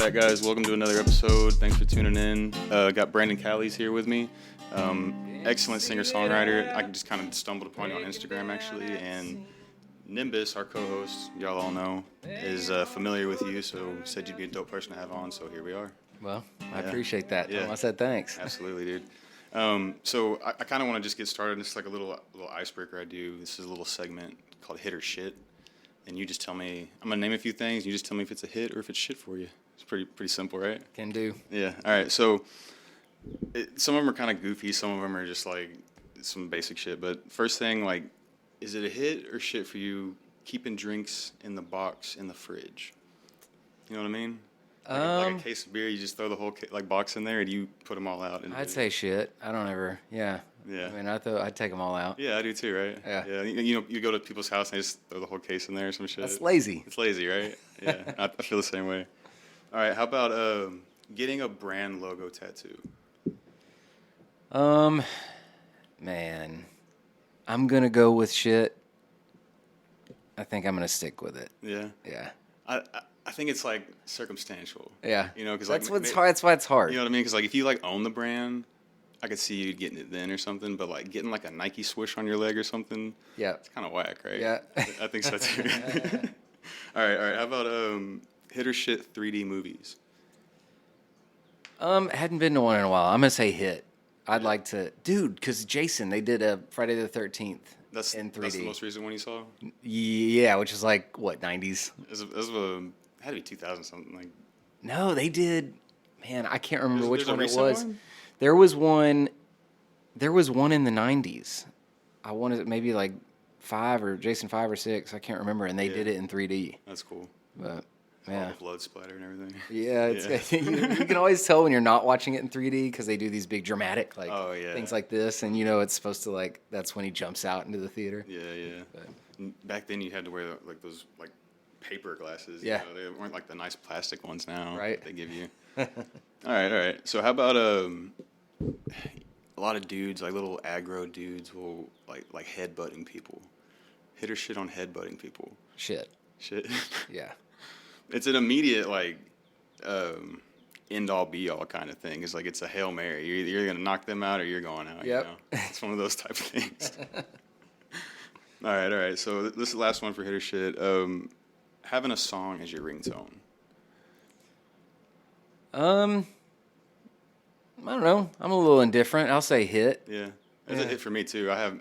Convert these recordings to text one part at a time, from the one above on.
right, guys, welcome to another episode. Thanks for tuning in. Got Brandon Callies here with me. Excellent singer-songwriter. I just kind of stumbled upon you on Instagram, actually, and Nimbus, our co-host, y'all all know, is familiar with you, so said you'd be a dope person to have on, so here we are. Well, I appreciate that. Yeah. I said thanks. Absolutely, dude. So I kind of want to just get started. This is like a little icebreaker I do. This is a little segment called Hit or Shit. And you just tell me, I'm going to name a few things, and you just tell me if it's a hit or if it's shit for you. It's pretty simple, right? Can do. Yeah. All right. So some of them are kind of goofy. Some of them are just like some basic shit. But first thing, like, is it a hit or shit for you keeping drinks in the box in the fridge? You know what I mean? Like a case of beer, you just throw the whole box in there, and you put them all out. I'd say shit. I don't ever. Yeah. Yeah. I mean, I'd take them all out. Yeah, I do too, right? Yeah. Yeah. You know, you go to people's house and they just throw the whole case in there or some shit. That's lazy. It's lazy, right? Yeah. I feel the same way. All right. How about getting a brand logo tattoo? Man, I'm gonna go with shit. I think I'm gonna stick with it. Yeah. Yeah. I think it's like circumstantial. Yeah. You know, because that's hard. That's why it's hard. You know what I mean? Because like if you like own the brand, I could see you getting it then or something. But like getting like a Nike swoosh on your leg or something, yeah, it's kind of whack, right? Yeah. I think so too. All right. How about hit or shit 3D movies? Hadn't been to one in a while. I'm gonna say hit. I'd like to, dude, because Jason, they did a Friday the 13th. That's in 3D. That's the most recent one you saw? Yeah, which is like, what, 90s? It had to be 2000 something. Like. No, they did. Man, I can't remember which one it was. One? There was one in the 90s. I wanted maybe like 5 or 6. I can't remember. And they did it in 3D. That's cool. But, yeah. All the blood splatter and everything. Yeah, you can always tell when you're not watching it in 3D because they do these big dramatic things like this, and you know it's supposed to that's when he jumps out into the theater. Yeah. But back then you had to wear those paper glasses. Yeah, you know, they weren't like the nice plastic ones now. Right. That they give you. All right. So how about a lot of dudes, like little aggro dudes, will like headbutting people. Hit or shit on headbutting people. Shit. Yeah. It's an immediate end all be all kind of thing. It's like it's a Hail Mary. You're either gonna knock them out or you're going out. Yep. You know? It's one of those type of things. All right. So this is the last one for hit or shit. Having a song as your ringtone. I don't know. I'm a little indifferent. I'll say hit. Yeah. It's a hit for me too. I have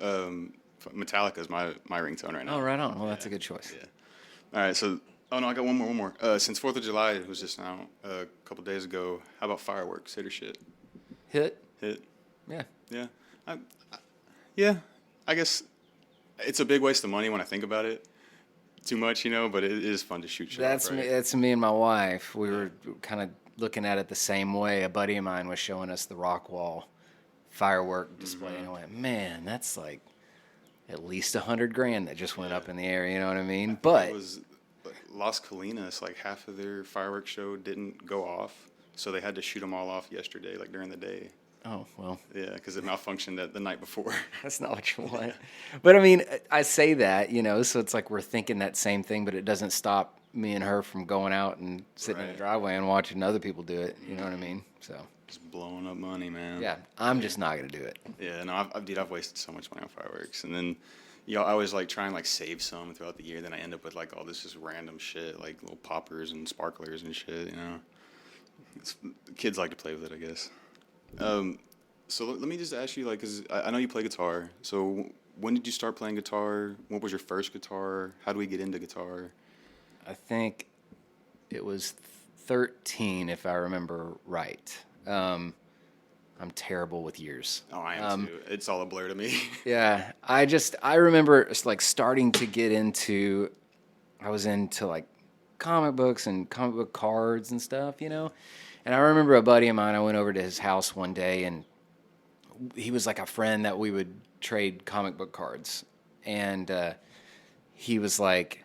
Metallica is my ringtone right now. Oh, right on. Well, that's a good choice. Yeah. All right. So. Oh, no, I got one more. Since 4th of July, it was just now, a couple days ago, how about fireworks? Hit or shit? Hit. Yeah. Yeah. I guess it's a big waste of money when I think about it. Too much, you know, but it is fun to shoot shit That's off, right? That's me and my wife. We were kind of looking at it the same way. A buddy of mine was showing us the Rockwall firework display, and I went, man, that's like at least $100,000 that just went up in the air, you know what I mean? But... Las Colinas, like half of their fireworks show didn't go off, so they had to shoot them all off yesterday, like during the day. Oh, well. Yeah, because it malfunctioned the night before. That's not what you want. But, I mean, I say that, you know, so it's like we're thinking that same thing, but it doesn't stop me and her from going out and sitting in the driveway and watching other people do it, you know what I mean? So just blowing up money, man. Yeah, I'm just not going to do it. Yeah, no, I've wasted so much money on fireworks, and then... I always try and save some throughout the year. Then I end up with all this just random shit, like little poppers and sparklers and shit. You know, kids like to play with it, I guess. So let me just ask you, because I know you play guitar. So when did you start playing guitar? What was your first guitar? How do we get into guitar? I think it was 13, if I remember right. I'm terrible with years. Oh, I am too. It's all a blur to me. Yeah. I remember starting to get into, I was into comic books and comic book cards and stuff, you know? And I remember a buddy of mine, I went over to his house one day and he was like a friend that we would trade comic book cards. And he was like,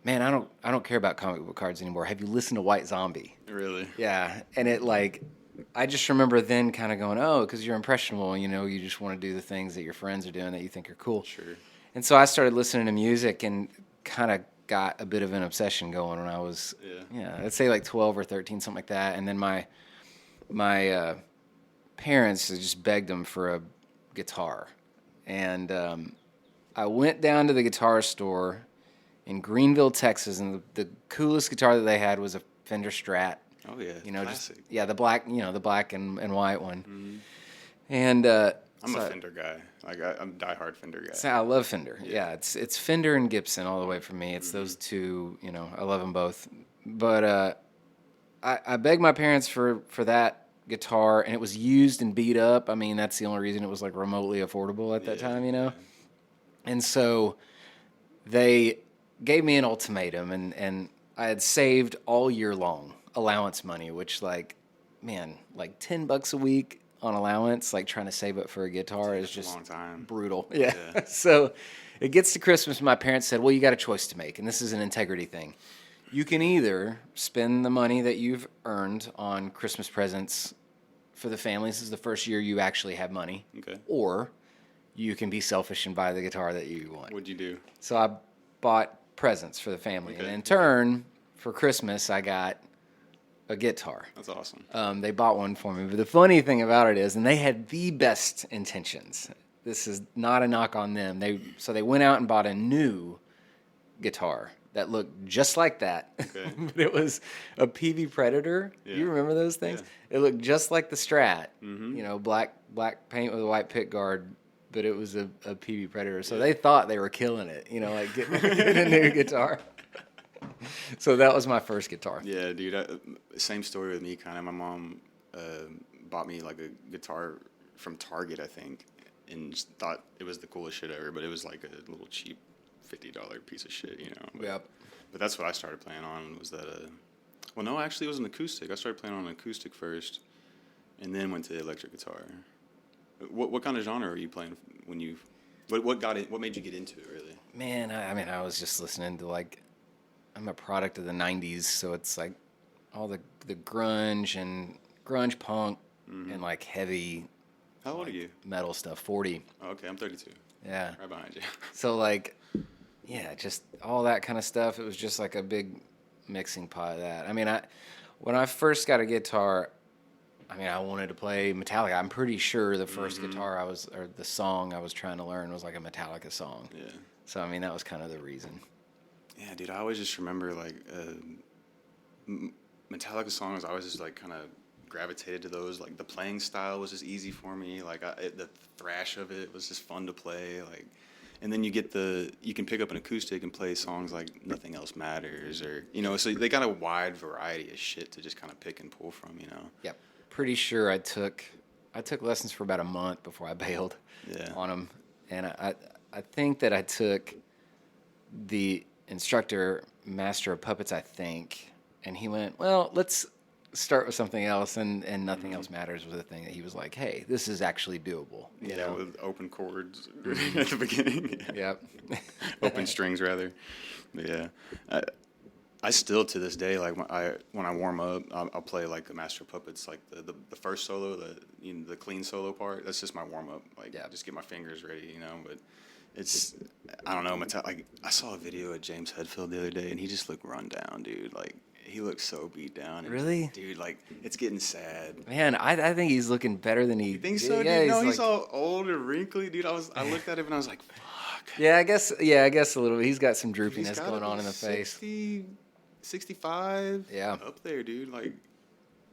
man, I don't care about comic book cards anymore. Have you listened to White Zombie? Really? Yeah. And it I just remember then kind of going, oh, because you're impressionable, you know, you just want to do the things that your friends are doing that you think are cool. Sure. And so I started listening to music and kind of got a bit of an obsession going when I was, Yeah. I'd say like 12 or 13, something like that. And then my parents just begged them for a guitar. And I went down to the guitar store in Greenville, Texas, and the coolest guitar that they had was a Fender Strat. Oh yeah, classic. The black, the black and white one. Mm-hmm. And I'm a Fender guy. Like I'm a diehard Fender guy. So I love Fender. Yeah, it's Fender and Gibson all the way for me. It's those two. I love them both. But I begged my parents for that guitar, and it was used and beat up. I mean, that's the only reason it was like remotely affordable at that time. Yeah. And so they gave me an ultimatum, and I had saved all year long allowance money, which like $10 a week on allowance, like trying to save up for a guitar is just a long time. Brutal. Yeah. So it gets to Christmas, and my parents said, well, you got a choice to make, and this is an integrity thing. You can either spend the money that you've earned on Christmas presents for the family. This is the first year you actually have money. Okay. Or you can be selfish and buy the guitar that you want. What'd you do? So I bought presents for the family. Okay. And in turn, for Christmas, I got a guitar. That's awesome. They bought one for me. But the funny thing about it is, and they had the best intentions. This is not a knock on them. So they went out and bought a new guitar that looked just like that. Okay. But it was a PV Predator. Yeah. You remember those things? Yeah. It looked just like the Strat. Mm-hmm. Black paint with a white pick guard, but it was a PV Predator. So they thought they were killing it, like getting a new guitar. So that was my first guitar. Yeah, dude. Same story with me, kind of. My mom bought me like a guitar from Target, I think, and just thought it was the coolest shit ever. But it was like a little cheap $50 piece of shit, Yep. But that's what I started playing on. Was that well, no, actually, it was an acoustic. I started playing on an acoustic first, and then went to the electric guitar. What kind of genre are you playing when you? What made you get into it, really? Man, I was just listening to I'm a product of the '90s, so it's like all the grunge and grunge punk and like heavy. How old are you? Metal stuff. 40. Oh, okay, I'm 32. Yeah. Right behind you. So just all that kind of stuff. It was just like a big mixing pot of that. When I first got a guitar, I wanted to play Metallica. I'm pretty sure the first guitar or the song I was trying to learn was like a Metallica song. Yeah. So that was kind of the reason. Yeah, dude. I always just remember Metallica songs. I always just kind of gravitated to those. Like the playing style was just easy for me. The thrash of it was just fun to play. And then you can pick up an acoustic and play songs like Nothing Else Matters, or so they got a wide variety of shit to just kind of pick and pull from. Yep. Pretty sure I took lessons for about a month before I bailed on them, and I think that I took the instructor, Master of Puppets, I think, and he went, well, let's start with something else, and Nothing Else Matters was the thing that he was like, hey, this is actually doable. With open chords at the beginning. Yeah. Yep. Open strings, rather. But yeah. I still, to this day, when I warm up, I'll play like the Master of Puppets, like the first solo, the clean solo part. That's just my warm up. Just get my fingers ready, But it's, I don't know. I saw a video of James Hetfield the other day, and he just looked run down, dude. He looks so beat down. And, really? Dude, it's getting sad. Man, I think he's looking better than he. You think so, dude? Yeah, No, he's all old and wrinkly, dude. I looked at him and I was like, fuck. Yeah, I guess a little bit. He's got some droopiness going on in the 60, face. 65. Yeah. Up there, dude.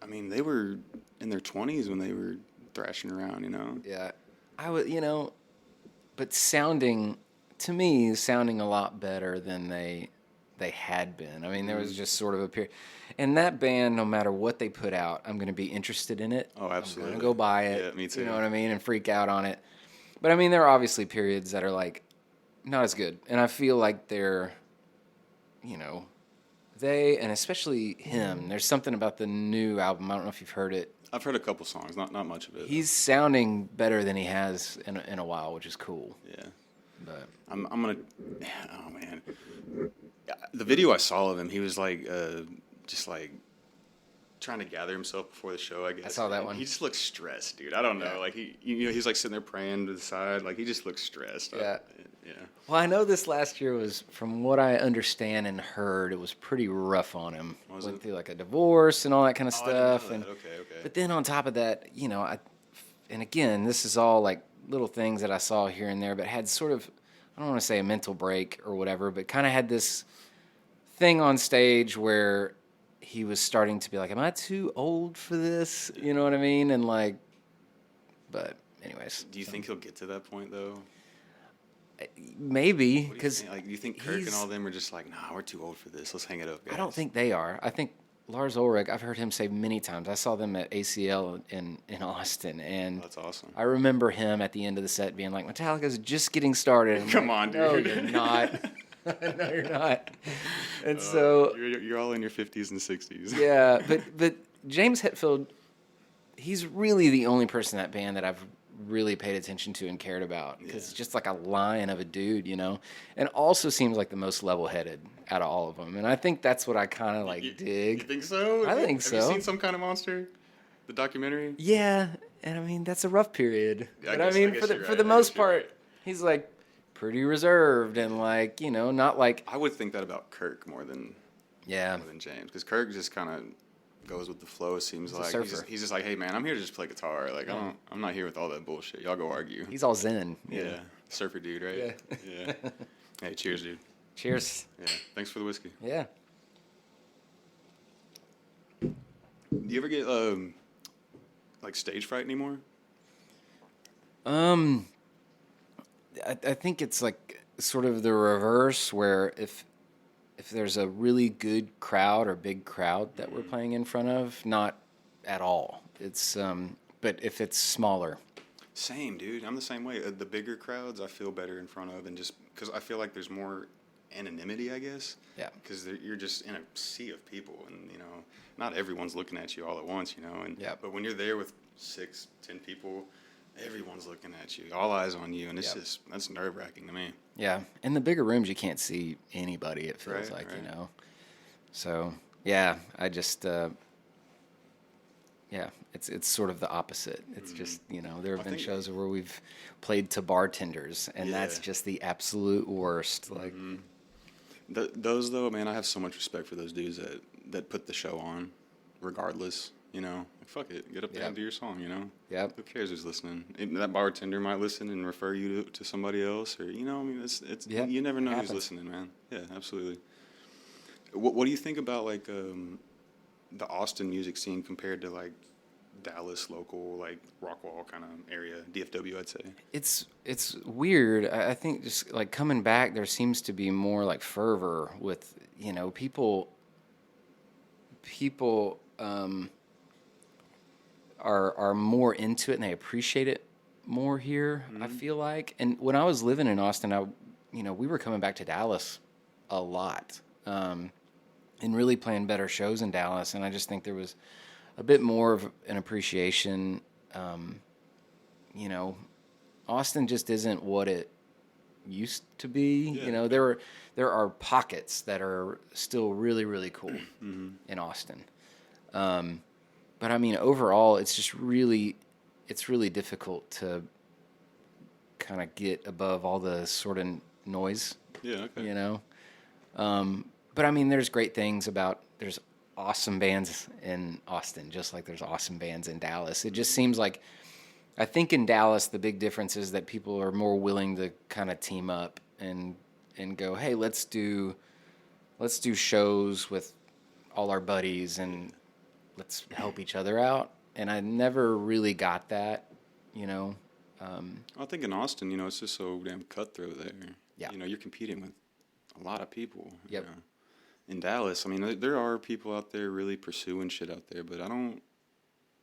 They were in their 20s when they were thrashing around, Yeah. I would, but sounding a lot better than they had been. There was just sort of a period. And that band, no matter what they put out, I'm going to be interested in it. Oh, absolutely. I'm going to go buy it. Yeah, me too. You know what I mean? And freak out on it. But, there are obviously periods that are, not as good. And I feel like they're, and especially him, there's something about the new album. I don't know if you've heard it. I've heard a couple songs, not much of it. He's sounding better than he has in a while, which is cool. Yeah. But I'm gonna. Oh man, the video I saw of him, he was just trying to gather himself before the show. I guess I saw that one. He just looks stressed, dude. I don't know. Yeah. He's sitting there praying to the side. He just looks stressed. Yeah. Yeah. Well, I know this last year was, from what I understand and heard, it was pretty rough on him. Was Went it? through like a divorce and all that kind of Oh, I didn't know stuff. that. And Okay. but then on top of that, and again, this is all like little things that I saw here and there, but had sort of, I don't want to say a mental break or whatever, but kind of had this thing on stage where he was starting to be like, am I too old for this? You know what I mean? And like, but anyways. Do you think he'll get to that point though? Maybe, What do you because think? Like, do you think Kirk and all them are just like, nah, we're too old for this. Let's hang it up, guys. I don't think they are. I think Lars Ulrich, I've heard him say many times. I saw them at ACL in Austin, and That's awesome. I remember him at the end of the set being like, Metallica's just getting started. I'm Come like, on, dude. No, you're not. No, you're not. And so you're all in your 50s and 60s. yeah, but James Hetfield, he's really the only person in that band that I've really paid attention to and cared about, because it's just like a lion of a dude, and also seems like the most level-headed out of all of them. And I think that's what I kind of like dig. You think so? I think Have so. you seen Some Kind of Monster? The documentary? Yeah, and I mean that's a rough period. Yeah, but I mean guess for the you're for right. the I most guess you're part, right. he's like pretty reserved and like not like I would think that about Kirk more than James, because Kirk just kind of goes with the flow. It seems a like surfer. he's just like, hey man, I'm here to just play guitar. Like I'm not here with all that bullshit. Y'all go argue. He's all zen. Yeah, surfer dude, right? Yeah. Hey, cheers, dude. Cheers. Yeah, thanks for the whiskey. Yeah. Do you ever get like stage fright anymore? I think it's like sort of the reverse, where if there's a really good crowd or big crowd that we're playing in front of, not at all. It's but if it's smaller. Same, dude. I'm the same way. The bigger crowds I feel better in front of, and just because I feel like there's more anonymity, I guess. Yeah. Because you're just in a sea of people, and not everyone's looking at you all at once, And but when you're there with 6, 10 people, everyone's looking at you, all eyes on you, and it's just that's nerve-wracking to me. Yeah, in the bigger rooms you can't see anybody. It feels Right. So yeah, I just it's sort of the opposite. It's just there have been shows where we've played to bartenders, and that's just the absolute worst. Like those though, man, I have so much respect for those dudes that put the show on, regardless. Like, fuck it, get up there and do your song. Yep. Who cares who's listening? That bartender might listen and refer you to somebody else, or I mean, it's you never know who's listening, man. Yeah, absolutely. What do you think about like the Austin music scene compared to like Dallas local, like Rockwall kind of area, DFW, I'd say? It's weird. I think just like coming back, there seems to be more like fervor with people are more into it and they appreciate it more here. I feel like, and when I was living in Austin, we were coming back to Dallas a lot, and really playing better shows in Dallas. And I just think there was a bit more of an appreciation. Austin just isn't what it used to be. Yeah. There are pockets that are still really, really cool in Austin. But I mean, overall, it's just really difficult to kind of get above all the sort of noise. Yeah, okay. But I mean, there's great things there's awesome bands in Austin, just like there's awesome bands in Dallas. It just seems like, I think in Dallas, the big difference is that people are more willing to kind of team up and go, hey, let's do shows with all our buddies and let's help each other out. And I never really got that, I think in Austin, it's just so damn cutthroat there. Yeah. You're competing with a lot of people. Yep. In Dallas, I mean, there are people out there really pursuing shit out there, but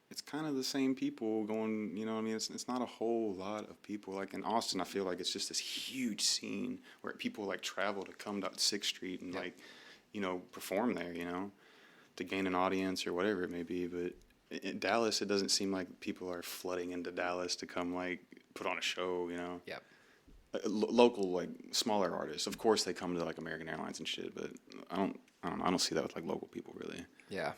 it's kind of the same people going, I mean, it's not a whole lot of people. Like in Austin, I feel like it's just this huge scene where people like travel to come to 6th Street and like, perform there, to gain an audience or whatever it may be. But in Dallas, it doesn't seem like people are flooding into Dallas to come like put on a show, Yep. Local, like smaller artists, of course, they come to like American Airlines and shit, but I don't see that with like local people really. Yeah.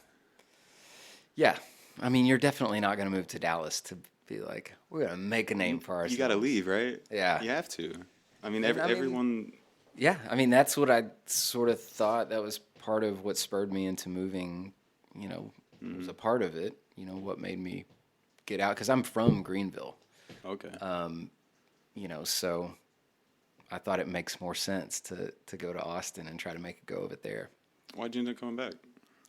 Yeah. I mean, you're definitely not going to move to Dallas to be like, we're going to make a name for ourselves. You got to leave, right? Yeah. You have to. I mean, everyone. Yeah, I mean, that's what I sort of thought that was part of what spurred me into moving, you know, it was a part of it, you know, what made me get out, because I'm from Greenville, Okay. you know, so I thought it makes more sense to go to Austin and try to make a go of it there. Why'd you end up coming back?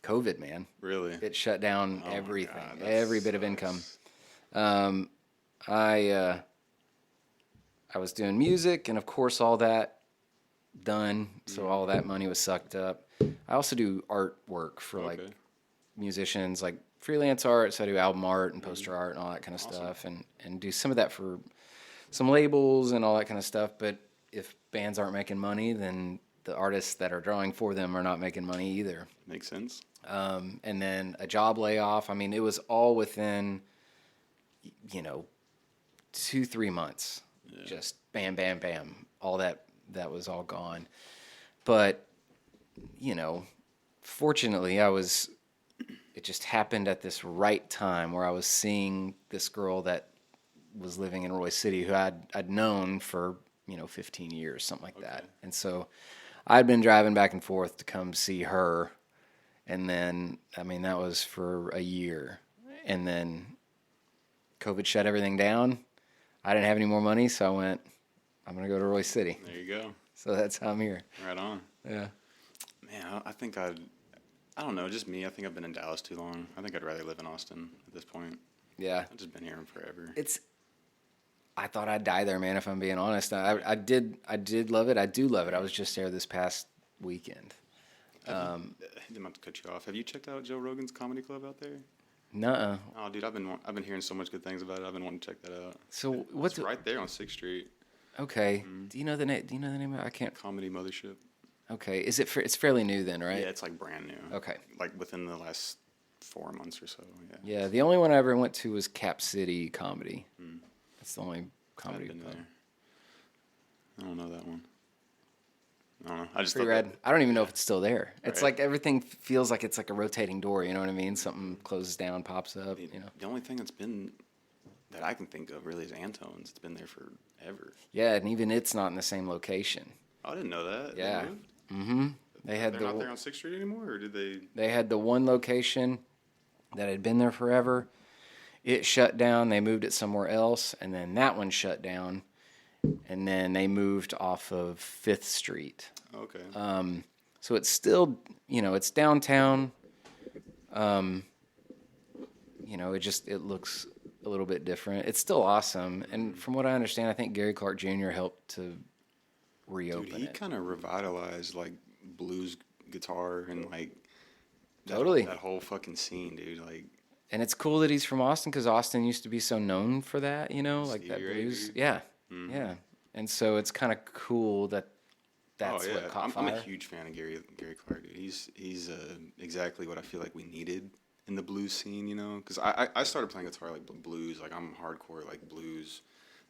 COVID, man. Really? It shut down Oh my everything, God, that every bit of sucks. income. I was doing music, and of course, all that done. So all that money was sucked up. I also do artwork for like Okay. musicians, like freelance art. So I do album art and poster art and all that kind of Awesome. stuff, and do some of that for some labels and all that kind of stuff. But if bands aren't making money, then the artists that are drawing for them are not making money either. Makes sense. And then a job layoff. I mean, it was all within, you know, 2-3 months. Yeah. Just bam, bam, bam. All that was all gone. But, you know, fortunately, it just happened at this right time where I was seeing this girl that was living in Roy City who I'd known for, you know, 15 years, something like that. And so I'd been driving back and forth to come see her. And then, I mean, that was for a year. And then COVID shut everything down. I didn't have any more money, so I went, I'm going to go to Roy City. There you go. So that's how I'm here. Right on. Yeah. Man, I think I don't know, just me. I think I've been in Dallas too long. I think I'd rather live in Austin at this point. Yeah. I've just been here forever. I thought I'd die there, man, if I'm being honest. I did love it. I do love it. I was just there this past weekend. I didn't have to cut you off. Have you checked out Joe Rogan's comedy club out there? Nuh-uh. Oh, dude, I've been hearing so much good things about it. I've been wanting to check that out. So what's It's right there on 6th Street. Okay. Do you know the name? Do you know the name of it? I can't. Comedy MotherShip. Okay. Is it? It's fairly new then, right? Yeah, it's like brand new. Okay. Like within the last 4 months or so. Yeah. Yeah. The only one I ever went to was Cap City Comedy. That's the only I comedy haven't been club. there. I don't know that one. I don't know. I just Pretty thought rad. that, I don't even know if it's still there. It's Right. like everything feels like it's like a rotating door. You know what I mean? Something closes down, pops up. You know. The only thing that's been that I can think of really is Antones. It's been there forever. Yeah, and even it's not in the same location. I didn't know that. Yeah. They moved? Mm-hmm. They They're not there on 6th Street anymore, or did they? They had the one location that had been there forever. It shut down. They moved it somewhere else, and then that one shut down. And then they moved off of 5th Street. Okay. So it's still, you know, it's downtown. You know, it looks a little bit different. It's still awesome. And from what I understand, I think Gary Clark Jr. helped to reopen Dude, he it. kind of revitalized like blues guitar and like Totally. that whole fucking scene, dude. Like, And it's cool that he's from Austin because Austin used to be so known for that, you know, like that Stevie Ray, blues. dude. Yeah. Yeah. And so it's kind of cool that that's what caught I'm fire. a huge fan of Gary Clark, dude. He's exactly what I feel like we needed in the blues scene, you know. Because I started playing guitar like blues, like I'm hardcore like blues.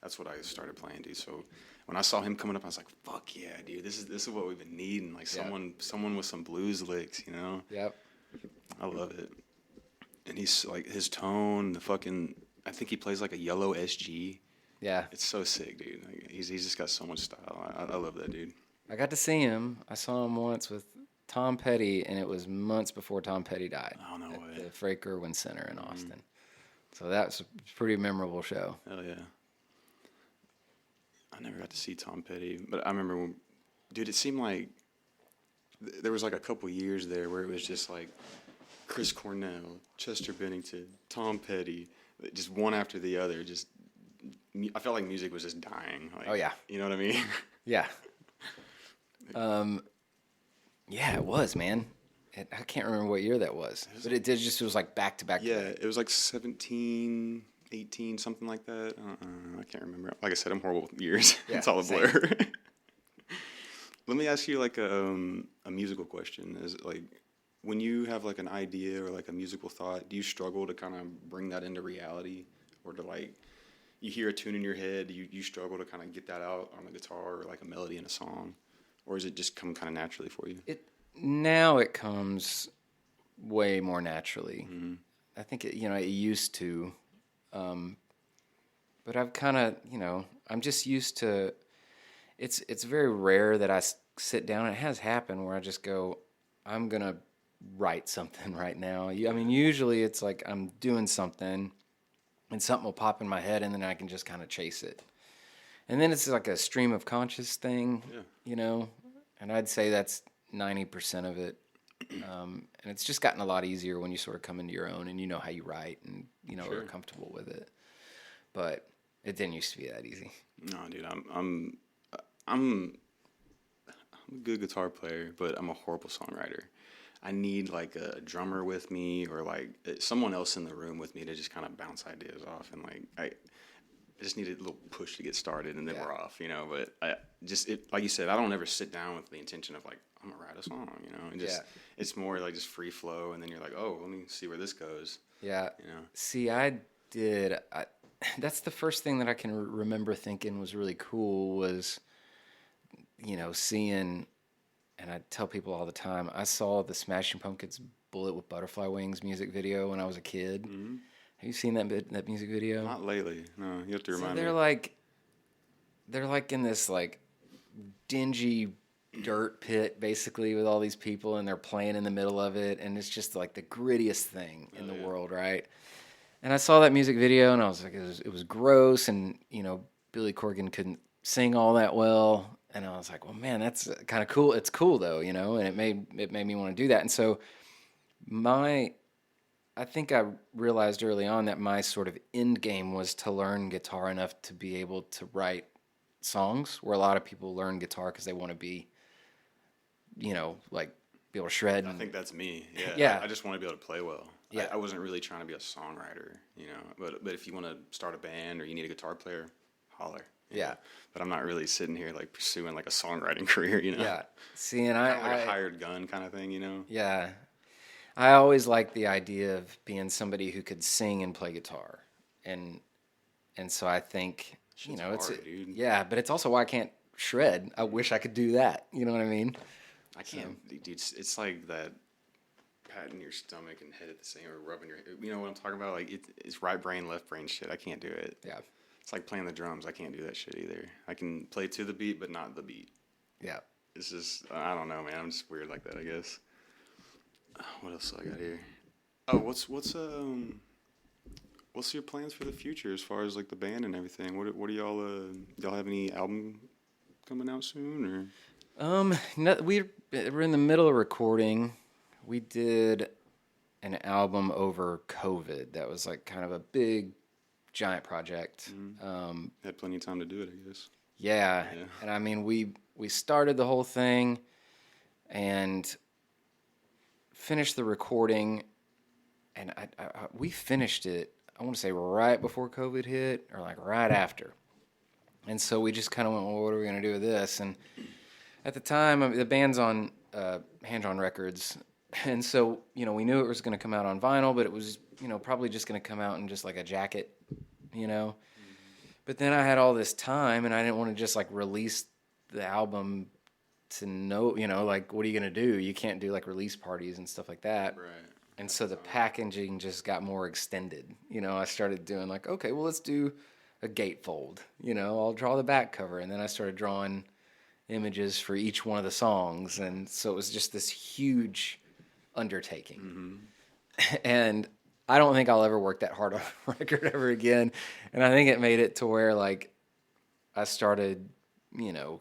That's what I started playing, dude. So when I saw him coming up, I was like, "Fuck yeah, dude! This is what we've been needing. Like someone with some blues licks, you know." Yep. I love it. And he's like his tone, the fucking. I think he plays like a yellow SG. Yeah. It's so sick, dude. Like, he's just got so much style. I love that dude. I got to see him. I saw him once with Tom Petty, and it was months before Tom Petty died. Oh, no at way. the Frank Irwin Center in Austin. So that was a pretty memorable show. Hell yeah. I never got to see Tom Petty, but I remember when, dude, it seemed like there was like a couple years there where it was just like Chris Cornell, Chester Bennington, Tom Petty, just one after the other. Just I felt like music was just dying. Like, Oh, yeah. You know what I mean? Yeah. Yeah, it was, man. I can't remember what year that was, but it was like back to back. Yeah, it was like 17, 18, something like that. I can't remember. Like I said, I'm horrible with years. Yeah, It's all a same. blur. Let me ask you like a musical question. Is like when you have like an idea or like a musical thought, do you struggle to kind of bring that into reality, or to like you hear a tune in your head, you struggle to kind of get that out on the guitar or like a melody in a song, or does it just come kind of naturally for you? Now it comes way more naturally. I think it used to, but I've kind of, I'm just used to. it's very rare that I sit down. It has happened where I just go, I'm gonna write something right now. I mean, usually it's like I'm doing something, and something will pop in my head, and then I can just kind of chase it. And then it's like a stream of conscious thing, you know. And I'd say that's 90% of it. And it's just gotten a lot easier when you sort of come into your own and you know how you write and you know are comfortable with it. But it didn't used to be that easy. No, dude, I'm a good guitar player, but I'm a horrible songwriter. I need like a drummer with me or like someone else in the room with me to just kind of bounce ideas off, and like I just need a little push to get started, and then we're off, you know. But like you said, I don't ever sit down with the intention of like I'm gonna write a song, you know. And just it's more like just free flow, and then you're like, oh, let me see where this goes. Yeah, you know. See, that's the first thing that I can remember thinking was really cool was, you know, seeing. And I tell people all the time, I saw the Smashing Pumpkins "Bullet with Butterfly Wings" music video when I was a kid. Mm-hmm. Have you seen that music video? Not lately. No, you have to remind me. They're like in this like dingy dirt pit basically with all these people, and they're playing in the middle of it, and it's just like the grittiest thing in the world, right? And I saw that music video, and I was like, it was gross, and you know, Billy Corgan couldn't sing all that well. And I was like, well, man, that's kind of cool. It's cool though, you know, and it made me want to do that. And so I think I realized early on that my sort of end game was to learn guitar enough to be able to write songs, where a lot of people learn guitar because they want to be, you know, like be able to shred. I think that's me. Yeah. I just want to be able to play well. Yeah. I wasn't really trying to be a songwriter, you know, but if you want to start a band or you need a guitar player, holler. Yeah, but I'm not really sitting here like pursuing like a songwriting career, you know. Yeah, see, and I like a hired gun kind of thing, you know. Yeah, I always liked the idea of being somebody who could sing and play guitar, and so I think you know it's dude. Yeah, but it's also why I can't shred. I wish I could do that. You know what I mean? I can't, dude. It's like that patting your stomach and head at the same, or rubbing your. You know what I'm talking about? Like it's right brain, left brain shit. I can't do it. Yeah. It's like playing the drums. I can't do that shit either. I can play to the beat, but not the beat. Yeah. It's just, I don't know, man. I'm just weird like that, I guess. What else I got here? Oh, what's your plans for the future as far as like the band and everything? What are y'all have any album coming out soon or? No, we're in the middle of recording. We did an album over COVID. That was like kind of a big giant project. Mm-hmm. Had plenty of time to do it, I guess. Yeah. And I mean, we started the whole thing and finished the recording, and we finished it, I want to say right before COVID hit, or like right after. And so we just kind of went, well, what are we going to do with this? And at the time, the band's on Hand-On Records, and so, you know, we knew it was going to come out on vinyl, but it was, you know, probably just going to come out in just like a jacket, you know. But then I had all this time, and I didn't want to just like release the album to know, you know, like, what are you going to do? You can't do like release parties and stuff like that. Right. And so the packaging just got more extended. You know, I started doing like, okay, well, let's do a gatefold. You know, I'll draw the back cover. And then I started drawing images for each one of the songs. And so it was just this huge undertaking. Mm-hmm. And I don't think I'll ever work that hard on a record ever again. And I think it made it to where, like, I started, you know,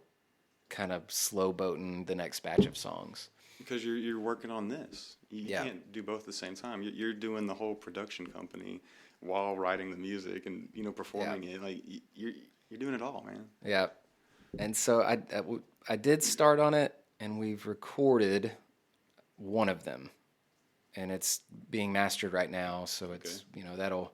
kind of slow boating the next batch of songs. Because you're working on this. You can't do both at the same time. You're doing the whole production company while writing the music and, you know, performing it. Like, you're doing it all, man. Yeah. And so I did start on it, and we've recorded one of them. And it's being mastered right now, so it's, you know, that'll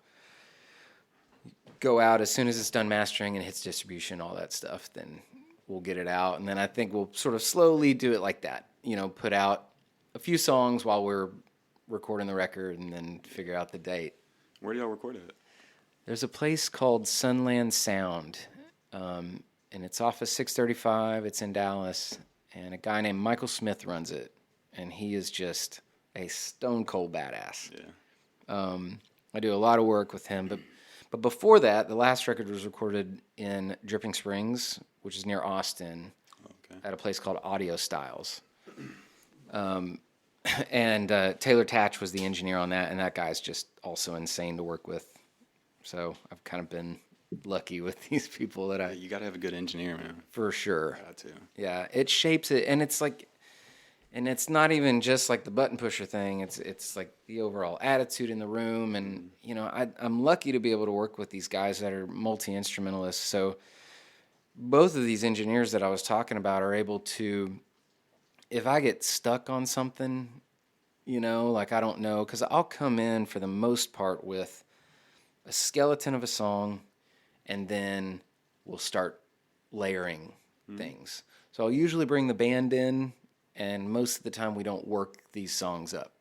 go out as soon as it's done mastering and hits distribution, all that stuff, then we'll get it out. And then I think we'll sort of slowly do it like that, you know, put out a few songs while we're recording the record and then figure out the date. Where do y'all record it? There's a place called Sunland Sound, and it's off of 635. It's in Dallas, and a guy named Michael Smith runs it, and he is just a stone cold badass. Yeah. I do a lot of work with him, but But before that, the last record was recorded in Dripping Springs, which is near Austin, at a place called Audio Styles. And Taylor Tatch was the engineer on that, and that guy's just also insane to work with. So I've kind of been lucky with these people that You got to have a good engineer, man. for sure. Got to. Yeah, it shapes it, and it's like, and it's not even just like the button pusher thing. It's like the overall attitude in the room, and I'm lucky to be able to work with these guys that are multi-instrumentalists. So both of these engineers that I was talking about are able to, if I get stuck on something, like I don't know, because I'll come in for the most part with a skeleton of a song, and then we'll start layering things. So I'll usually bring the band in, and most of the time we don't work these songs up.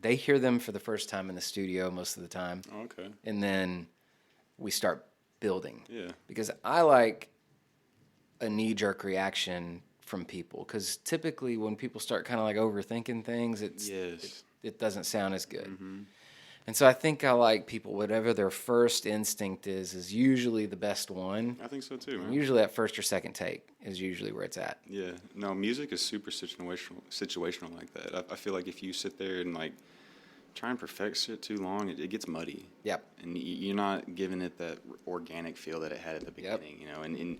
They hear them for the first time in the studio most of the time. Okay. And then we start building. Yeah. Because I like a knee-jerk reaction from people. Because typically when people start kind of like overthinking things, it doesn't sound as good. Mm-hmm. And so I think I like people, whatever their first instinct is usually the best one. I think so too, man. And usually that first or second take is usually where it's at. Yeah. No, music is super situational like that. I feel like if you sit there and like try and perfect shit too long, it gets muddy. Yep. And you're not giving it that organic feel that it had at the beginning, And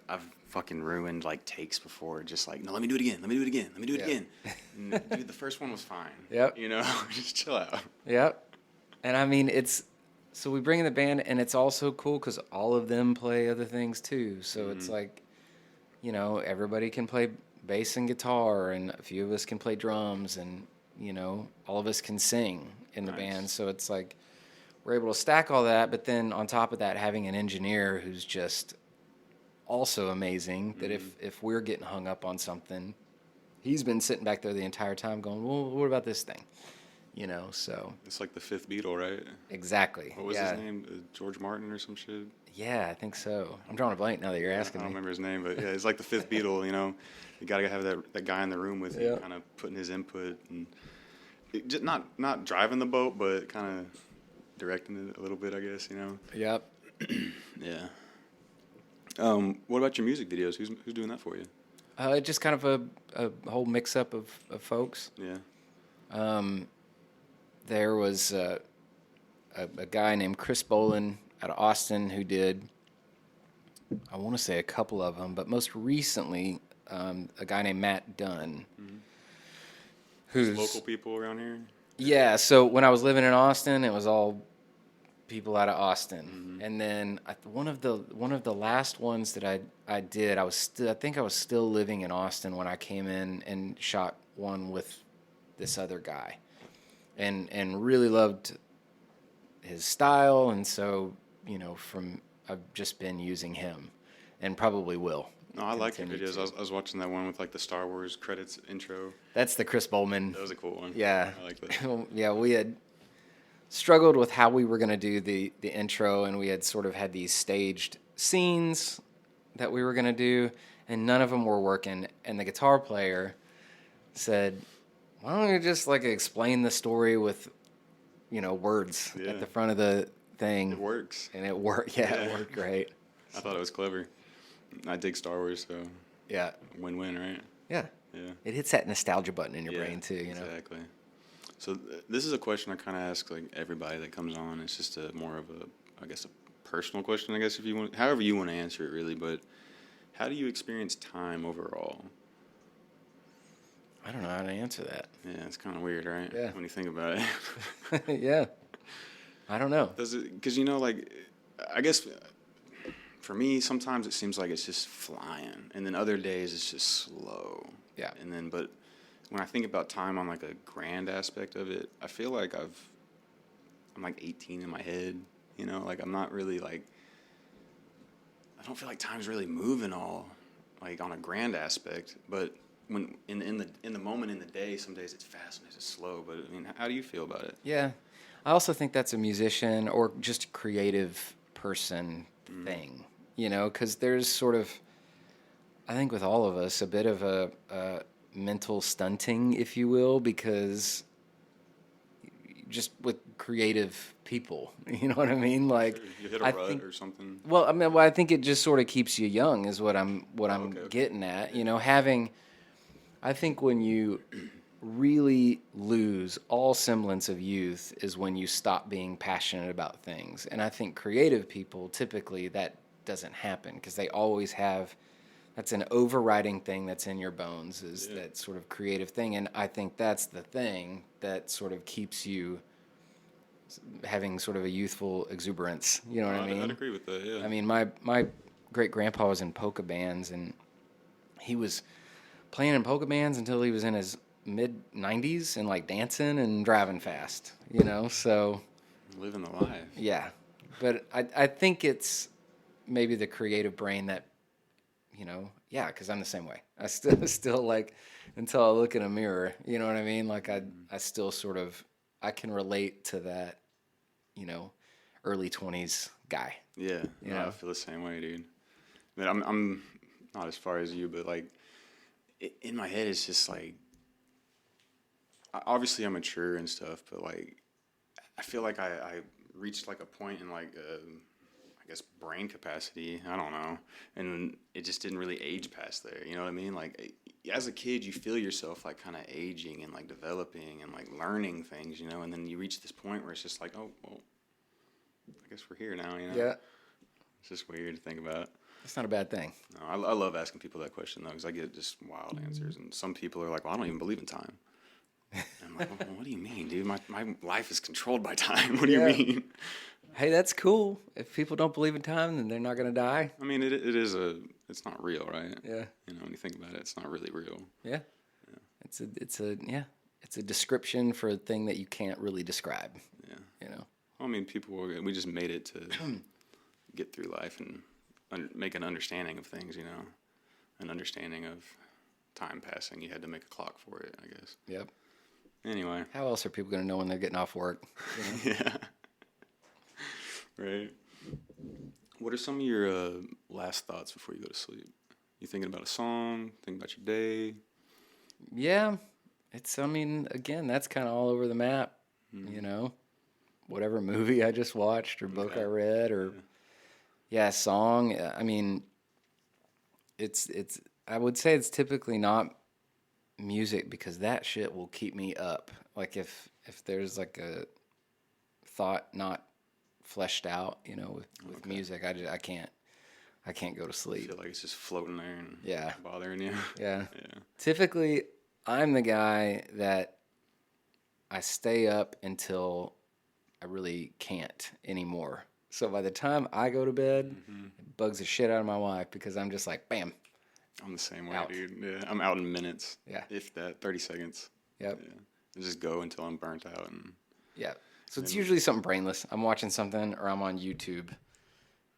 I've fucking ruined like takes before, just like, no, let me do it again. Let me do it again. And, dude, the first one was fine. Yep. Just chill out. Yep. And I mean, so we bring in the band, and it's also cool because all of them play other things too. So it's like, everybody can play bass and guitar, and a few of us can play drums, and all of us can sing in the band. So it's like we're able to stack all that, but then on top of that, having an engineer who's just also amazing, that if we're getting hung up on something, he's been sitting back there the entire time going, well, what about this thing? So. It's like the fifth Beatle, right? Exactly. What was his name? George Martin or some shit? Yeah, I think so. I'm drawing a blank now that you're asking I don't me. remember his name, but yeah, it's like the fifth Beatle, You got to have that guy in the room with you, kind of putting his input and just not driving the boat, but kind of directing it a little bit, I guess, Yep. Yeah. What about your music videos? Who's doing that for you? Just kind of a whole mix-up of folks. Yeah. There was a guy named Chris Bolin out of Austin who did, I want to say a couple of them, but most recently a guy named Matt Dunn. Mm-hmm. Who's local people around here? Yeah, so when I was living in Austin, it was all people out of Austin. Mm-hmm. And then one of the last ones that I did, I think I was still living in Austin when I came in and shot one with this other guy. And really loved his style, and so I've just been using him, and probably will. No, I like your videos. I was watching that one with like the Star Wars credits intro. That's the Chris Bowman. That was a cool one. Yeah, I like that. Yeah, we had struggled with how we were going to do the intro, and we had sort of had these staged scenes that we were going to do, and none of them were working. And the guitar player said, why don't you just like explain the story with, words at the front of the thing? It works. And it worked. Yeah, it worked great. I thought it was clever. I dig Star Wars, so yeah, win-win, right? Yeah. Yeah. It hits that nostalgia button in your brain too, Exactly. So this is a question I kind of ask like everybody that comes on. It's just more of a personal question, I guess, if you want, however you want to answer it, really. But how do you experience time overall? I don't know how to answer that. Yeah, it's kind of weird, right? Yeah. When you think about it. Yeah. I don't know. Does it? Because I guess for me, sometimes it seems like it's just flying, and then other days it's just slow. Yeah. And then, but when I think about time on like a grand aspect of it, I feel like I'm like 18 in my head. Like I'm not really like. I don't feel like time's really moving all, like on a grand aspect, but. When in the moment in the day, some days it's fast, some days it's slow. But I mean, how do you feel about it? Yeah, I also think that's a musician or just a creative person thing, because there's sort of, I think with all of us, a bit of a mental stunting, if you will, because just with creative people. You know what I mean? Like, You hit a I rut think, or something. well, I mean, well, I think it just sort of keeps you young, is what I'm Okay. getting at. You know, I think when you really lose all semblance of youth is when you stop being passionate about things. And I think creative people, typically that doesn't happen because they always have, that's an overriding thing that's in your bones, is that sort of creative thing. And I think that's the thing that sort of keeps you having sort of a youthful exuberance. You know what I mean? I'd agree with that, yeah. I mean, my great grandpa was in polka bands, and he was playing in polka bands until he was in his mid 90s and like dancing and driving fast, you know? So, Living the life. yeah. But I think it's maybe the creative brain that, you know, yeah, because I'm the same way. I still like, until I look in a mirror, you know what I mean? Like I still sort of, I can relate to that, you know, early 20s guy. Yeah, You no, know? I feel the same way, dude. I mean, I'm not as far as you, but like, in my head, it's just like, obviously I'm mature and stuff, but like, I feel like I reached like a point in like, I guess brain capacity. I don't know, and it just didn't really age past there. You know what I mean? Like, as a kid, you feel yourself like kind of aging and like developing and like learning things, you know, and then you reach this point where it's just like, oh, well, I guess we're here now, you know? Yeah. It's just weird to think about. It's not a bad thing. No, I love asking people that question, though, because I get just wild answers. And some people are like, well, I don't even believe in time. And I'm like, well, what do you mean, dude? My life is controlled by time. What do you mean? Hey, that's cool. If people don't believe in time, then they're not going to die. I mean, it's not real, right? Yeah. You know, when you think about it, it's not really real. Yeah. It's a description for a thing that you can't really describe. Yeah. You know. Well, I mean, we just made it to get through life and make an understanding of things, you know, an understanding of time passing. You had to make a clock for it, I guess. Yep. Anyway. How else are people going to know when they're getting off work? You know? Yeah. Right. What are some of your last thoughts before you go to sleep? You thinking about a song? Thinking about your day? Yeah. I mean, again, that's kind of all over the map, you know. Whatever movie I just watched or book I read or song. I mean, I would say it's typically not music because that shit will keep me up. Like if there's like a thought not fleshed out, you know, with music, I can't go to I sleep. feel like it's just floating there and bothering you. Yeah. Yeah. Typically, I'm the guy that I stay up until I really can't anymore. So by the time I go to bed, it bugs the shit out of my wife because I'm just like, bam. I'm the same way, Out. dude. Yeah, I'm out in minutes. Yeah. If that, 30 seconds. Yep. Yeah. And just go until I'm burnt out. And Yeah. So it's usually something brainless. I'm watching something or I'm on YouTube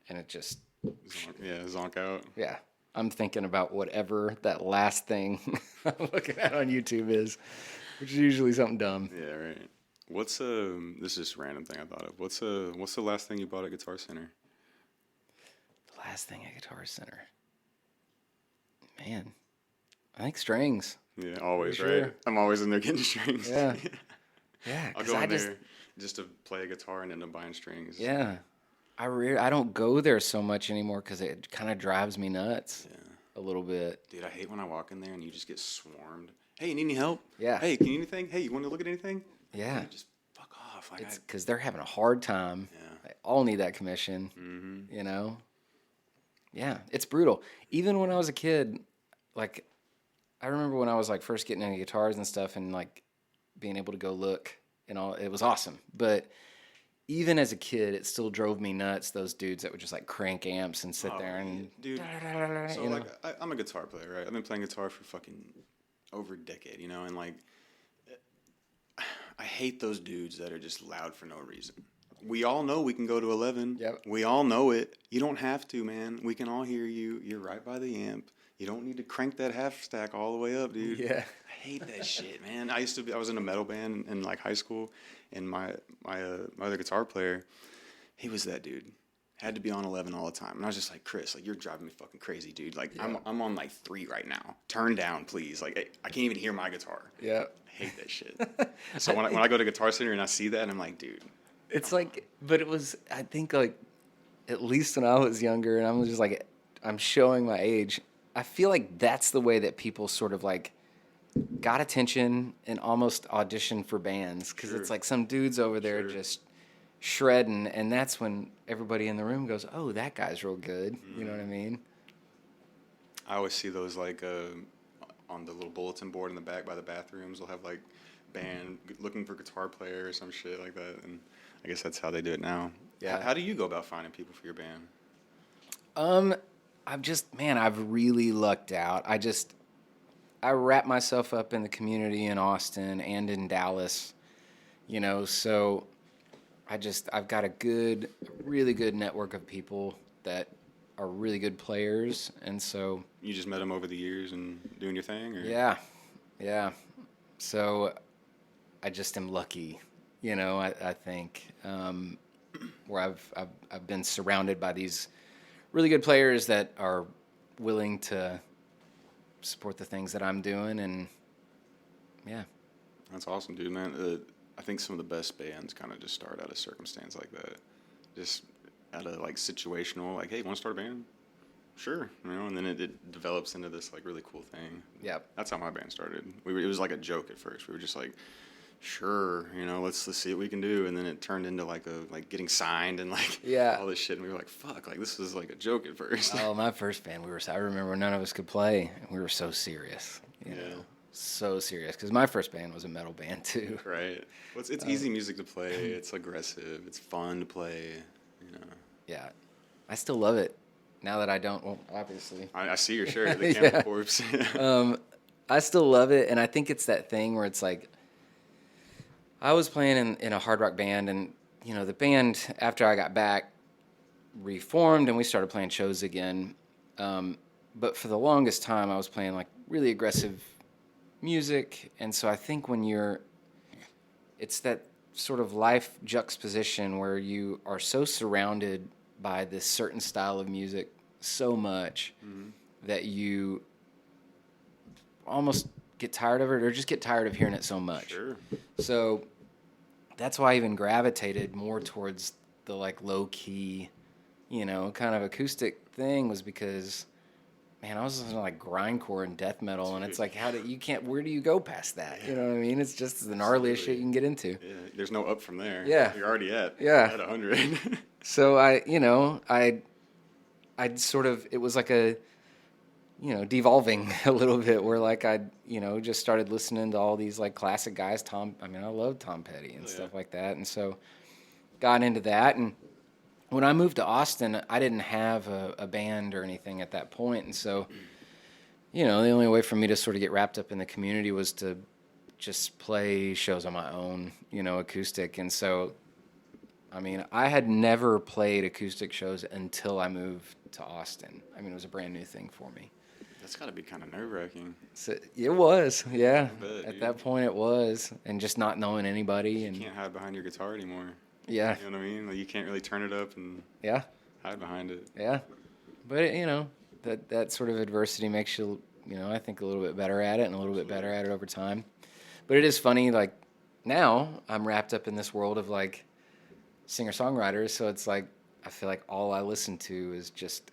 and it just, zonk out. yeah. I'm thinking about whatever that last thing I'm looking at on YouTube is, which is usually something dumb. Yeah, right. What's this is just a random thing I thought of. What's the last thing you bought at Guitar Center? The last thing at Guitar Center. Man, I think strings. Yeah, always, For sure. right? I'm always in there getting strings. Yeah. Yeah, I'll 'cause go I in just, there just to play a guitar and end up buying strings. yeah. I don't go there so much anymore because it kind of drives me nuts a little bit. Dude, I hate when I walk in there and you just get swarmed. Hey, you need any help? Yeah. Hey, can you need anything? Hey, you want to look at anything? Yeah. Dude, just fuck off. Like, It's because they're having a hard time. Yeah. They all need that commission, you know? Yeah, it's brutal. Even when I was a kid, like, I remember when I was, like, first getting into guitars and stuff and, like, being able to go look and all, it was awesome. But even as a kid, it still drove me nuts, those dudes that would just, like, crank amps and sit there and... Dude, so, you know? like, I'm a guitar player, right? I've been playing guitar for fucking over a decade, you know? And, like, I hate those dudes that are just loud for no reason. We all know we can go to 11. Yep. We all know it. You don't have to, man. We can all hear you. You're right by the amp. You don't need to crank that half stack all the way up, dude. Yeah. I hate that shit, man. I was in a metal band in like high school, and my other guitar player, he was that dude. had to be on 11 all the time. And I was just like, Chris, like, you're driving me fucking crazy, dude. Like, Yeah. I'm on like 3 right now. Turn down, please. Like, I can't even hear my guitar. Yeah. I hate that shit. So when I go to GuitarCenter and I see that, I'm like, dude. It's like, but it was, I think, like, at least when I was younger, and I'm just like, I'm showing my age, I feel like that's the way that people sort of like got attention and almost auditioned for bands, because it's like some dudes over there just shredding, and that's when everybody in the room goes, oh, that guy's real good. You know what I mean? I always see those like on the little bulletin board in the back by the bathrooms. They'll have like band looking for guitar player or some shit like that, and I guess that's how they do it now. Yeah. How do you go about finding people for your band? I've really lucked out. I wrap myself up in the community in Austin and in Dallas, you know, so I've got a really good network of people that are really good players, and so. You just met them over the years and doing your thing, or? Yeah. So I just am lucky, you know, I think, where I've been surrounded by these really good players that are willing to support the things that I'm doing, and yeah. That's awesome, dude, man. I think some of the best bands kind of just start out of circumstance like that. Just out of like situational, like, hey, want to start a band? Sure, you know, and then it develops into this like really cool thing. Yep. That's how my band started. It was like a joke at first. We were just like, sure, you know, let's see what we can do, and then it turned into like getting signed and like all this shit, and we were like, fuck, like this was like a joke at first. Oh, my first band, I remember none of us could play, and we were so serious, you know, so serious, because my first band was a metal band too. Right. Well, it's easy music to play. It's aggressive. It's fun to play. You know. Yeah, I still love it. Now that I don't, well, obviously. I see your shirt, the Camel Corpse. I still love it, and I think it's that thing where it's like, I was playing in a hard rock band, and, you know, the band, after I got back, reformed, and we started playing shows again. But for the longest time, I was playing, like, really aggressive music, and so I think it's that sort of life juxtaposition where you are so surrounded by this certain style of music so much that you almost get tired of it, or just get tired of hearing it so much. Sure. So that's why I even gravitated more towards the like low key, you know, kind of acoustic thing, was because, man, I was listening to like grindcore and death metal, and it's like, where do you go past that? You know what I mean? It's just the gnarliest shit you can get into. Yeah, there's no up from there. Yeah. You're already at 100. So I'd sort of, it was like a, you know, devolving a little bit, where like I, you know, just started listening to all these like classic guys. I love Tom Petty and stuff like that. And so got into that. And when I moved to Austin, I didn't have a band or anything at that point. And so, you know, the only way for me to sort of get wrapped up in the community was to just play shows on my own, you know, acoustic. And so, I mean, I had never played acoustic shows until I moved to Austin. I mean, it was a brand new thing for me. That's got to be kind of nerve-wracking. So, it was, yeah. At that point, it was. And just not knowing anybody. You can't hide behind your guitar anymore. Yeah. You know what I mean? Like, you can't really turn it up and hide behind it. Yeah. But, you know, that sort of adversity makes you, you know, I think a little bit better at it, and a little bit better at it over time. But it is funny, like, now I'm wrapped up in this world of, like, singer-songwriters, so it's like, I feel like all I listen to is just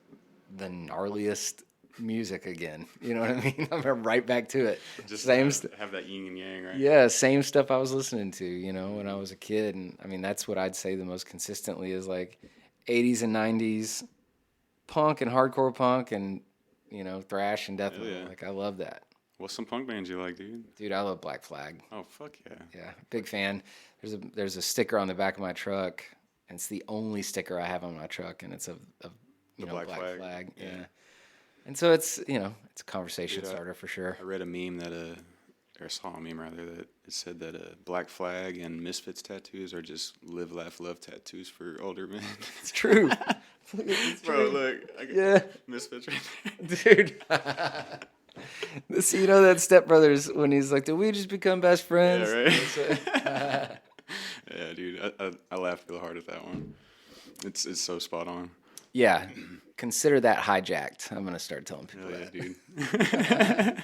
the gnarliest music again. You know what I mean? I'm right back to it. Just have that yin and yang, right? Yeah, same stuff I was listening to, you know, when I was a kid. And I mean, that's what I'd say the most consistently is like 80s and 90s punk and hardcore punk and, you know, thrash and death metal. Like, I love that. What's some punk bands you like, dude? Dude, I love Black Flag. Oh, fuck yeah. Yeah, big fan. There's a sticker on the back of my truck, and it's the only sticker I have on my truck, and it's of Black Flag. Yeah. And so it's, you know, it's a conversation starter for sure. I read a meme that or I saw a meme rather, that it said that Black Flag and Misfits tattoos are just live, laugh, love tattoos for older men. It's true. Bro, look. Misfits right there. Dude. You know that Step Brothers, when he's like, did we just become best friends? Yeah, right. Yeah, dude. I laughed real hard at that one. It's so spot on. Yeah, consider that hijacked. I'm gonna start telling people Hell that. yeah, dude.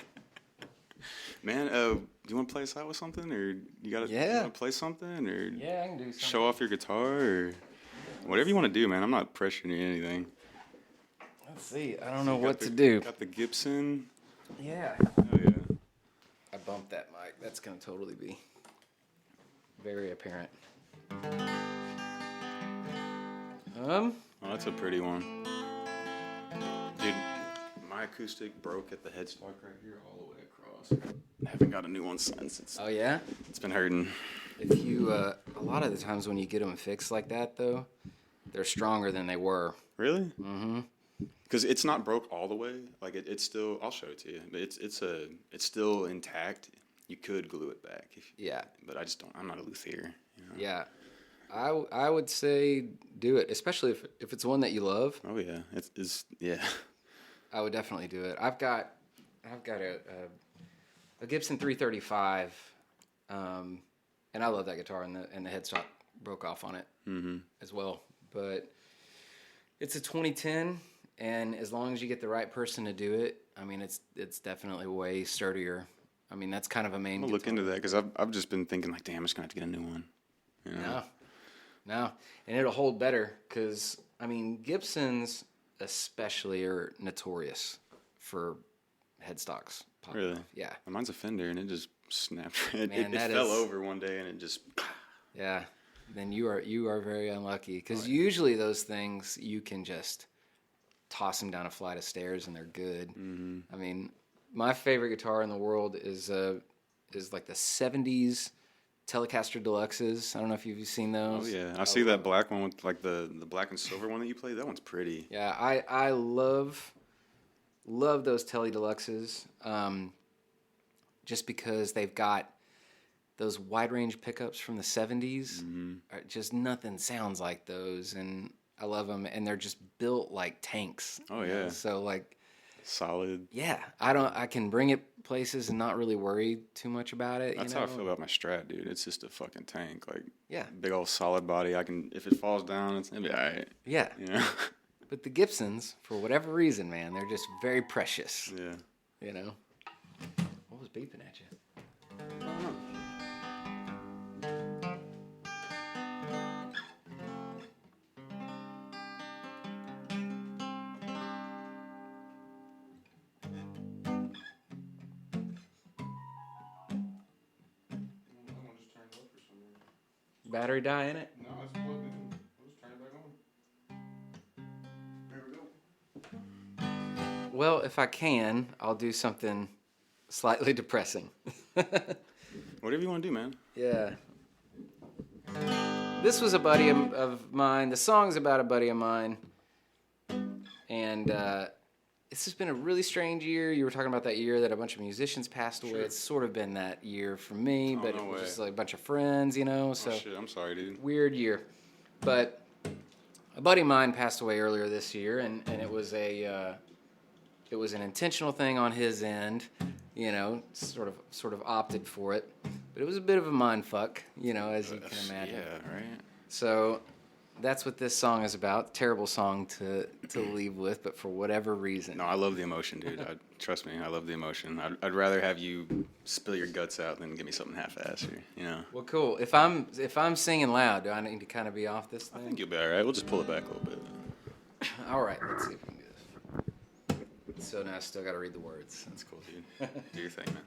Man, do you want to play us out with something, or you want to play something, or Yeah, I can do something. show off your guitar, or whatever you want to do, man. I'm not pressuring you anything. Let's see. I don't know what to do. Got the Gibson. Yeah. Oh yeah. I bumped that mic. That's gonna totally be very apparent. Oh, that's a pretty one. Dude, my acoustic broke at the headstock right here all the way across. I haven't got a new one since. Oh yeah? It's been hurting. If you, a lot of the times when you get them fixed like that, though, they're stronger than they were. Really? Mm-hmm. Because it's not broke all the way. Like it's still. I'll show it to you. But it's still intact. You could glue it back. Yeah. But I just don't. I'm not a luthier. You know? Yeah. I would say do it, especially if it's one that you love. Oh yeah. It's yeah. I would definitely do it. I've got a Gibson 335, and I love that guitar, and the headstock broke off on it as well. But it's a 2010, and as long as you get the right person to do it, I mean, it's definitely way sturdier. I mean, that's kind of a main. I'll look into that because I've just been thinking like, damn, I'm just gonna have to get a new one. You know? No, and it'll hold better because I mean, Gibsons especially are notorious for headstocks. Really? Yeah. Mine's a Fender, and it just snapped. Man, it fell over one day, and it just. Yeah. Then you are very unlucky because usually those things you can just toss them down a flight of stairs and they're good. Mm-hmm. I mean, my favorite guitar in the world is like the '70s Telecaster Deluxes. I don't know if you've seen those. Oh yeah, I see that black one with like the black and silver one that you play. That one's pretty. Yeah, I love those Tele Deluxes, just because they've got those wide range pickups from the '70s. Just nothing sounds like those, and I love them. And they're just built like tanks. Oh yeah. So like solid. Yeah, I can bring it places and not really worry too much about it. That's how I feel about my Strat, dude. It's just a fucking tank. Like, yeah, big old solid body. If it falls down, it'll be all right. Yeah. You know? But the Gibsons, for whatever reason, man, they're just very precious. Yeah. You know? What was beeping at you? I don't know. Battery die in it? No, it's plugged in. I'll just turn it back on. There we go. Well, if I can, I'll do something slightly depressing. Whatever you want to do, man. Yeah. This was a buddy of mine. The song's about a buddy of mine. And it's just been a really strange year. You were talking about that year that a bunch of musicians passed away. Sure. It's sort of been that year for me, but it was just like a bunch of friends, you know. So oh, shit. I'm sorry, dude. Weird year. But a buddy of mine passed away earlier this year, and it was an intentional thing on his end, you know, sort of opted for it. But it was a bit of a mind fuck, you know, as you can imagine. Yeah, right. So that's what this song is about. Terrible song to leave with, but for whatever reason. No, I love the emotion, dude. Trust me, I love the emotion. I'd rather have you spill your guts out than give me something half-assed, you know. Well, cool. If I'm singing loud, do I need to kind of be off this thing? I think you'll be all right. We'll just pull it back a little bit. All right, let's see if we can do this. So now I still got to read the words. That's cool, dude. Do your thing, man.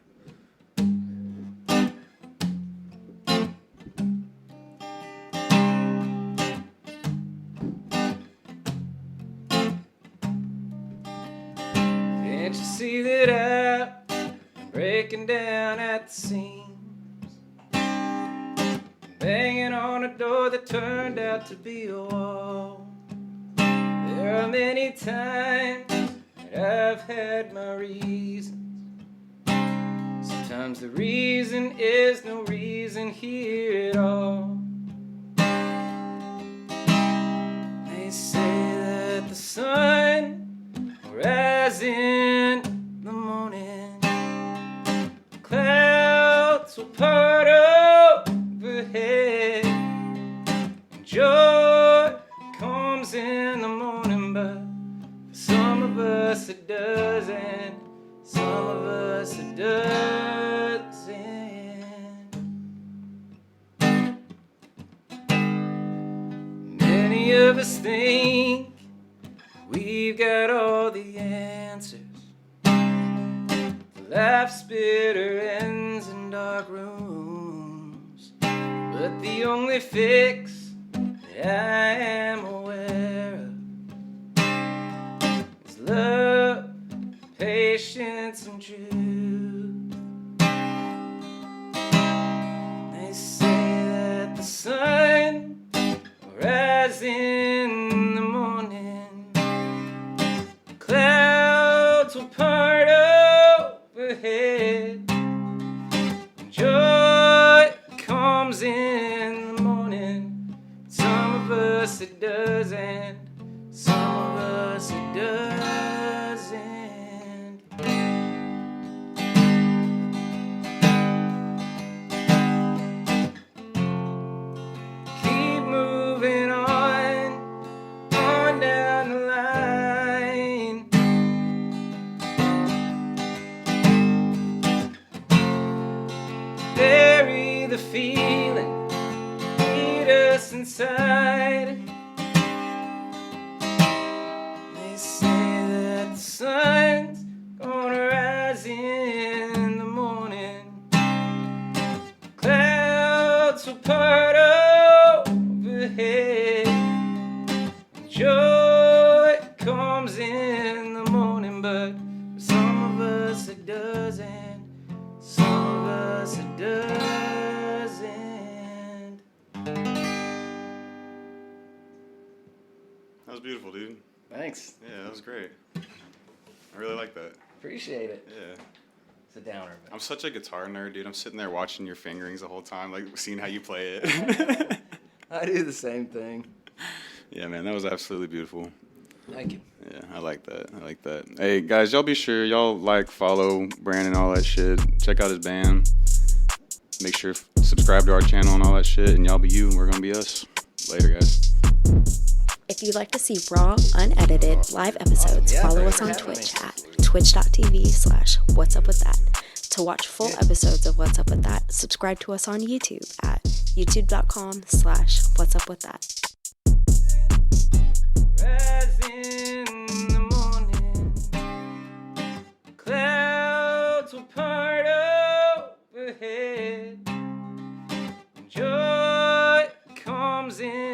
Can't you see that I'm breaking down at the seams, banging on a door that turned out to be a wall? There are many times that I've had my reasons. Sometimes the reason is no reason here at all. They say that the sun will rise in the morning, clouds will part overhead, and joy come us it doesn't. Some of us it doesn't. Many of us think we've got all the answers. Life's bitter ends in dark rooms, but the only fix that I am aware of is love, patience, and truth. They say that the sun will rise in the morning, clouds will part overhead, and joy comes in the morning. Some of us it doesn't, some of us it doesn't. Keep moving on down the line. Bury the feeling, eat us inside. They say that the sun's gonna rise in the morning, clouds will part overhead, and joy comes in the morning, but for some of us it doesn't, some of us it doesn't. That was beautiful, dude. Thanks. Yeah, that was great. I really like that. Appreciate it. Yeah. It's a downer, but I'm such a guitar nerd, dude. I'm sitting there watching your fingerings the whole time, like seeing how you play it. I do the same thing. Yeah, man, that was absolutely beautiful. Thank you. Yeah, I like that. I like that. Hey, guys, y'all be sure y'all like, follow Brandon, all that shit. Check out his band. Make sure subscribe to our channel and all that shit. And y'all be you, and we're gonna be us. Later, guys. If you'd like to see raw, unedited live episodes, Yeah, follow thanks us for on having Twitch me. at twitch.tv/whatsupwiththat. To watch full episodes of What's Up With That, subscribe to us on YouTube at youtube.com/whatsupwiththat. Rise in the morning, clouds will part overhead, and joy comes in